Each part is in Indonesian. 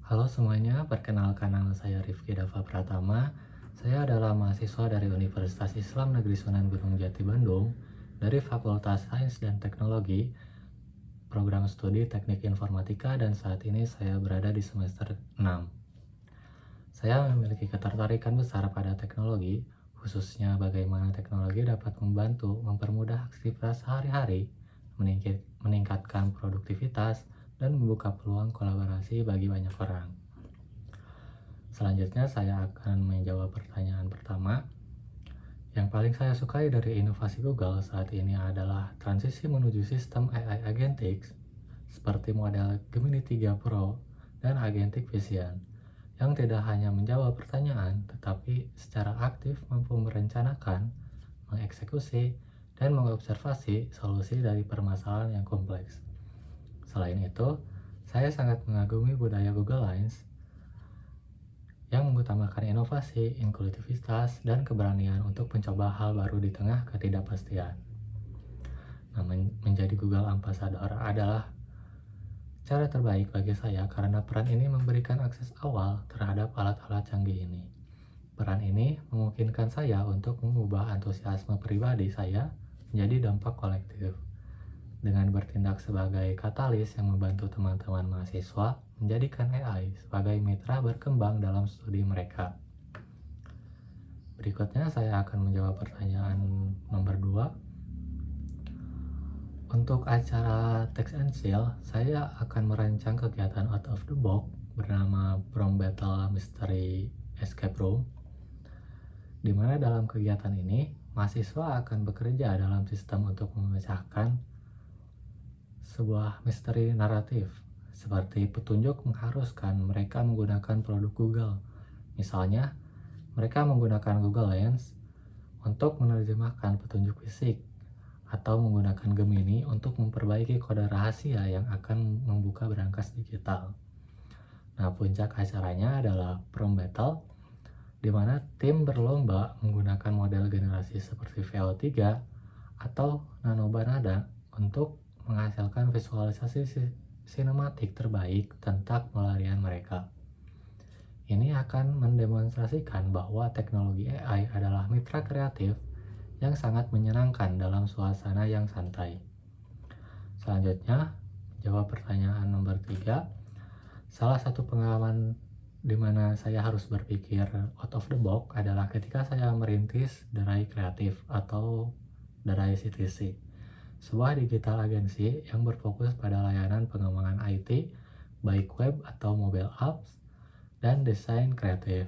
Halo semuanya, perkenalkan nama saya Rifki Dava Pratama. Saya adalah mahasiswa dari Universitas Islam Negeri Sunan Gunung Jati Bandung dari Fakultas Sains dan Teknologi, program studi Teknik Informatika dan saat ini saya berada di semester 6. Saya memiliki ketertarikan besar pada teknologi, khususnya bagaimana teknologi dapat membantu mempermudah aktivitas sehari-hari, meningkatkan produktivitas, dan membuka peluang kolaborasi bagi banyak orang. Selanjutnya saya akan menjawab pertanyaan pertama. Yang paling saya sukai dari inovasi Google saat ini adalah transisi menuju sistem AI Agentic seperti model Gemini 3 Pro dan Agentic Vision yang tidak hanya menjawab pertanyaan tetapi secara aktif mampu merencanakan, mengeksekusi, dan mengobservasi solusi dari permasalahan yang kompleks. Selain itu, saya sangat mengagumi budaya Google Lines yang mengutamakan inovasi, inklusivitas, dan keberanian untuk mencoba hal baru di tengah ketidakpastian. Nah, menjadi Google Ambassador adalah cara terbaik bagi saya karena peran ini memberikan akses awal terhadap alat-alat canggih ini. Peran ini memungkinkan saya untuk mengubah antusiasme pribadi saya menjadi dampak kolektif dengan bertindak sebagai katalis yang membantu teman-teman mahasiswa menjadikan AI sebagai mitra berkembang dalam studi mereka. Berikutnya saya akan menjawab pertanyaan nomor 2. Untuk acara Text and Chill, saya akan merancang kegiatan out of the box bernama Prom Battle Mystery Escape Room, di mana dalam kegiatan ini, mahasiswa akan bekerja dalam sistem untuk memecahkan sebuah misteri naratif, seperti petunjuk mengharuskan mereka menggunakan produk Google. Misalnya, mereka menggunakan Google Lens untuk menerjemahkan petunjuk fisik, atau menggunakan Gemini untuk memperbaiki kode rahasia yang akan membuka berangkas digital. Nah, puncak acaranya adalah Prom Battle, di mana tim berlomba menggunakan model generasi seperti VO3 atau Nanobanana untuk menghasilkan visualisasi sinematik terbaik tentang pelarian mereka. Ini akan mendemonstrasikan bahwa teknologi AI adalah mitra kreatif yang sangat menyenangkan dalam suasana yang santai. Selanjutnya, jawab pertanyaan nomor 3. Salah satu pengalaman di mana saya harus berpikir out of the box adalah ketika saya merintis Derai Kreatif atau Derai CTC, sebuah digital agensi yang berfokus pada layanan pengembangan IT, baik web atau mobile apps, dan desain kreatif.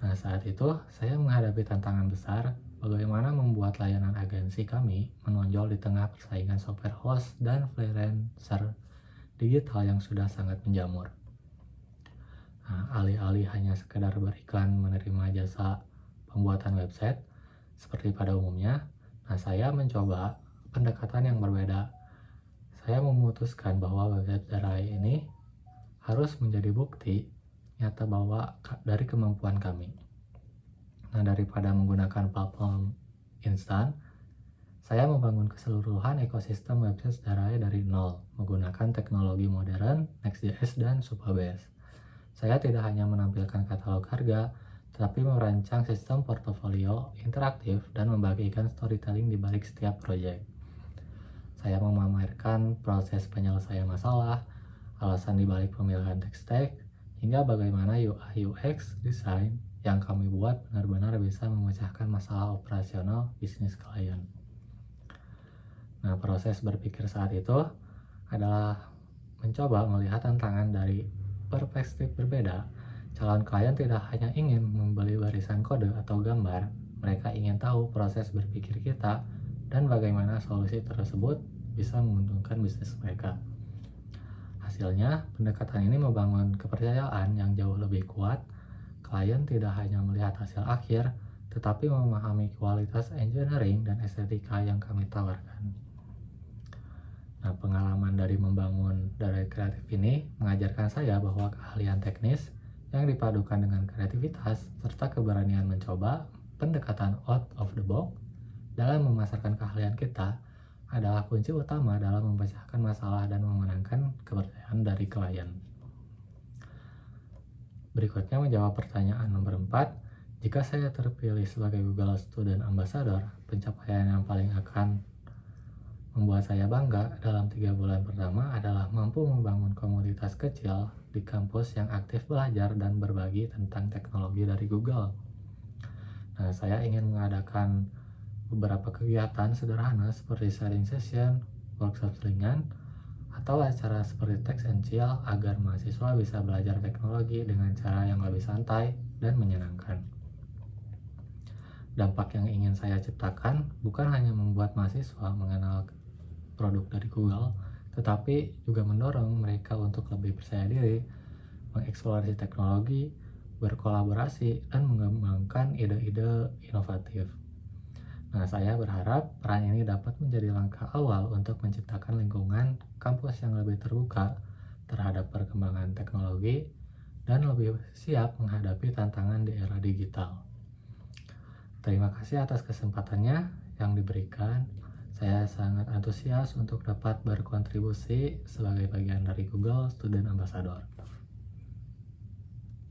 Nah, saat itu saya menghadapi tantangan besar bagaimana membuat layanan agensi kami menonjol di tengah persaingan software host dan freelancer digital yang sudah sangat menjamur. Nah, alih-alih hanya sekedar beriklan menerima jasa pembuatan website seperti pada umumnya, saya mencoba pendekatan yang berbeda. Saya memutuskan bahwa website Darai ini harus menjadi bukti nyata bahwa dari kemampuan kami. Nah, daripada menggunakan platform instan, saya membangun keseluruhan ekosistem website Darai dari nol menggunakan teknologi modern, Next.js, dan Supabase. Saya tidak hanya menampilkan katalog harga, tetapi merancang sistem portofolio interaktif dan membagikan storytelling di balik setiap proyek. Saya memamerkan proses penyelesaian masalah, alasan di balik pemilihan tech stack, hingga bagaimana UI UX design yang kami buat benar-benar bisa memecahkan masalah operasional bisnis klien. Nah, proses berpikir saat itu adalah mencoba melihat tantangan dari perspektif berbeda. Calon klien tidak hanya ingin membeli barisan kode atau gambar, mereka ingin tahu proses berpikir kita dan bagaimana solusi tersebut bisa menguntungkan bisnis mereka. Hasilnya, pendekatan ini membangun kepercayaan yang jauh lebih kuat. Klien tidak hanya melihat hasil akhir, tetapi memahami kualitas engineering dan estetika yang kami tawarkan. Nah, pengalaman dari membangun Darai Kreatif ini mengajarkan saya bahwa keahlian teknis yang dipadukan dengan kreativitas serta keberanian mencoba pendekatan out of the box dalam memasarkan keahlian kita adalah kunci utama dalam memecahkan masalah dan memenangkan kepercayaan dari klien. Berikutnya menjawab pertanyaan nomor 4, jika saya terpilih sebagai Google Student Ambassador, pencapaian yang paling akan membuat saya bangga dalam 3 bulan pertama adalah mampu membangun komunitas kecil di kampus yang aktif belajar dan berbagi tentang teknologi dari Google. Nah, saya ingin mengadakan beberapa kegiatan sederhana seperti sharing session, workshop ringan, atau acara seperti Tech and Chill agar mahasiswa bisa belajar teknologi dengan cara yang lebih santai dan menyenangkan. Dampak yang ingin saya ciptakan bukan hanya membuat mahasiswa mengenal produk dari Google, tetapi juga mendorong mereka untuk lebih percaya diri, mengeksplorasi teknologi, berkolaborasi, dan mengembangkan ide-ide inovatif. Nah, saya berharap peran ini dapat menjadi langkah awal untuk menciptakan lingkungan kampus yang lebih terbuka terhadap perkembangan teknologi dan lebih siap menghadapi tantangan di era digital. Terima kasih atas kesempatannya yang diberikan. Saya sangat antusias untuk dapat berkontribusi sebagai bagian dari Google Student Ambassador.